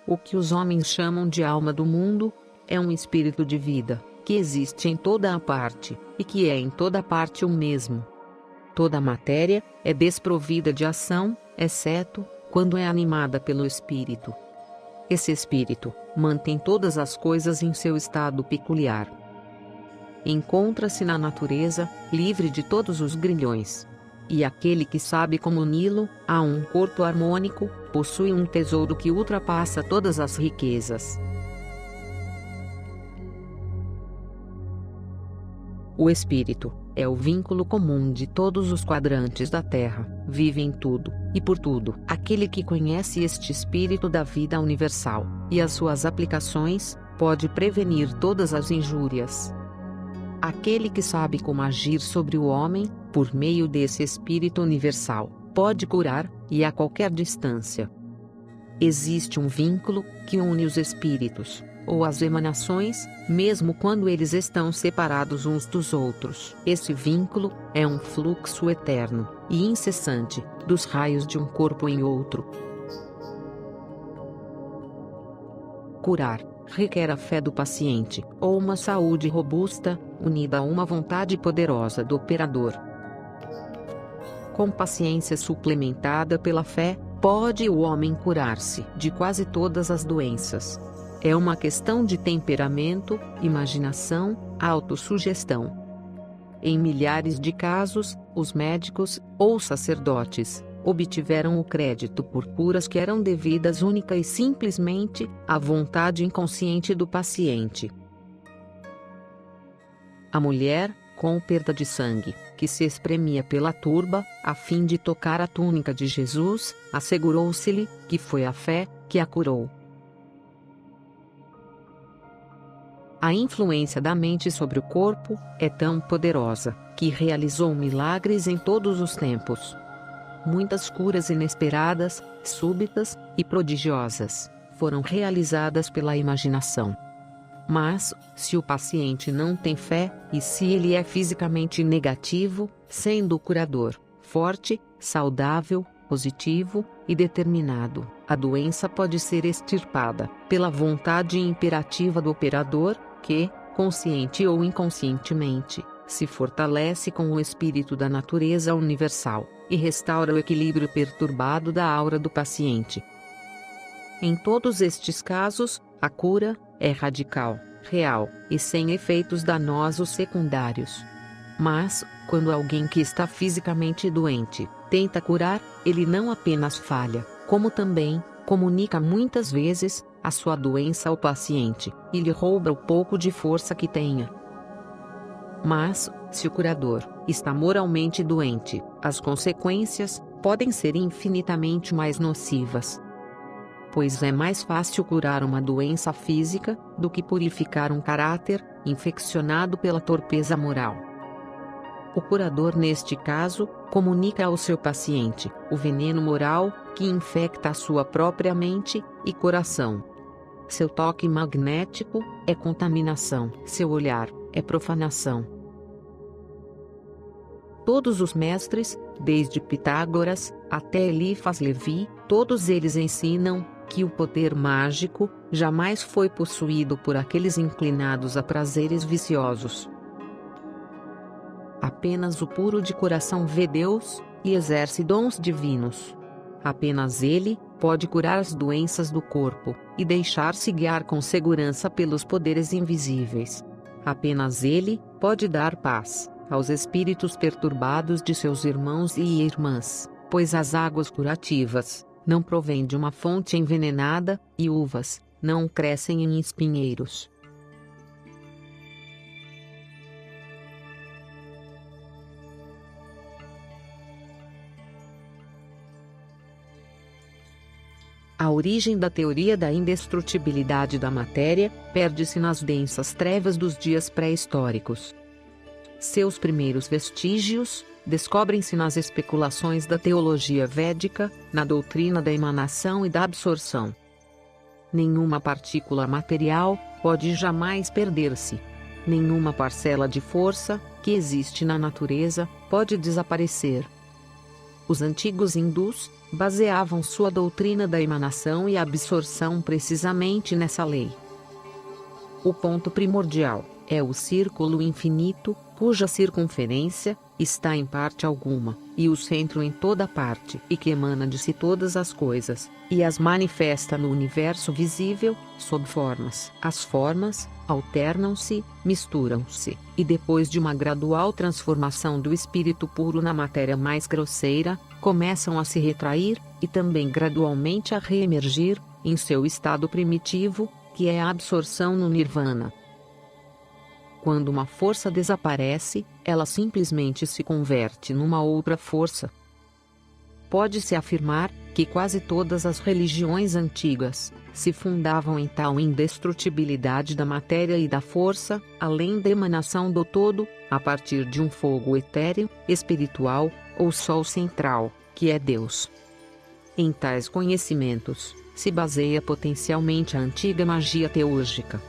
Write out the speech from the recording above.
O que os homens chamam de alma do mundo é um espírito de vida, que existe em toda a parte, e que é em toda parte o mesmo. Toda a matéria é desprovida de ação, exceto quando é animada pelo espírito. Esse espírito mantém todas as coisas em seu estado peculiar. Encontra-se na natureza, livre de todos os grilhões. E aquele que sabe como uni-lo a um corpo harmônico, possui um tesouro que ultrapassa todas as riquezas. O espírito é o vínculo comum de todos os quadrantes da Terra, vive em tudo, e por tudo. Aquele que conhece este espírito da vida universal, e as suas aplicações, pode prevenir todas as injúrias. Aquele que sabe como agir sobre o homem, por meio desse espírito universal, pode curar, e a qualquer distância. Existe um vínculo que une os espíritos, ou as emanações, mesmo quando eles estão separados uns dos outros. Esse vínculo é um fluxo eterno e incessante dos raios de um corpo em outro. Curar requer a fé do paciente, ou uma saúde robusta, unida a uma vontade poderosa do operador. Com paciência suplementada pela fé, pode o homem curar-se de quase todas as doenças. É uma questão de temperamento, imaginação, autossugestão. Em milhares de casos, os médicos, ou sacerdotes, obtiveram o crédito por curas que eram devidas única e simplesmente à vontade inconsciente do paciente. A mulher, com perda de sangue, que se espremia pela turba, a fim de tocar a túnica de Jesus, assegurou-se-lhe que foi a fé que a curou. A influência da mente sobre o corpo é tão poderosa, que realizou milagres em todos os tempos. Muitas curas inesperadas, súbitas e prodigiosas foram realizadas pela imaginação. Mas, se o paciente não tem fé, e se ele é fisicamente negativo, sendo o curador forte, saudável, positivo e determinado, a doença pode ser extirpada pela vontade imperativa do operador, que, consciente ou inconscientemente, se fortalece com o espírito da natureza universal e restaura o equilíbrio perturbado da aura do paciente. Em todos estes casos, a cura é radical, real e sem efeitos danosos secundários. Mas, quando alguém que está fisicamente doente tenta curar, ele não apenas falha, como também comunica muitas vezes a sua doença ao paciente e lhe rouba o pouco de força que tenha. Mas, se o curador está moralmente doente, as consequências podem ser infinitamente mais nocivas. Pois é mais fácil curar uma doença física do que purificar um caráter infeccionado pela torpeza moral. O curador, neste caso, comunica ao seu paciente o veneno moral que infecta a sua própria mente e coração. Seu toque magnético é contaminação, seu olhar é profanação. Todos os mestres, desde Pitágoras até Elifas Levi, todos eles ensinam que o poder mágico jamais foi possuído por aqueles inclinados a prazeres viciosos. Apenas o puro de coração vê Deus e exerce dons divinos. Apenas Ele pode curar as doenças do corpo e deixar-se guiar com segurança pelos poderes invisíveis. Apenas Ele pode dar paz aos espíritos perturbados de seus irmãos e irmãs, pois as águas curativas não provêm de uma fonte envenenada, e uvas não crescem em espinheiros. A origem da teoria da indestrutibilidade da matéria perde-se nas densas trevas dos dias pré-históricos. Seus primeiros vestígios descobrem-se nas especulações da teologia védica, na doutrina da emanação e da absorção. Nenhuma partícula material pode jamais perder-se. Nenhuma parcela de força, que existe na natureza, pode desaparecer. Os antigos hindus baseavam sua doutrina da emanação e absorção precisamente nessa lei. O ponto primordial é o círculo infinito, cuja circunferência está em parte alguma, e o centro em toda parte, e que emana de si todas as coisas, e as manifesta no universo visível, sob formas. As formas alternam-se, misturam-se, e depois de uma gradual transformação do espírito puro na matéria mais grosseira, começam a se retrair, e também gradualmente a reemergir, em seu estado primitivo, que é a absorção no nirvana. Quando uma força desaparece, ela simplesmente se converte numa outra força. Pode-se afirmar que quase todas as religiões antigas se fundavam em tal indestrutibilidade da matéria e da força, além da emanação do todo, a partir de um fogo etéreo, espiritual, ou sol central, que é Deus. Em tais conhecimentos se baseia potencialmente a antiga magia teúrgica.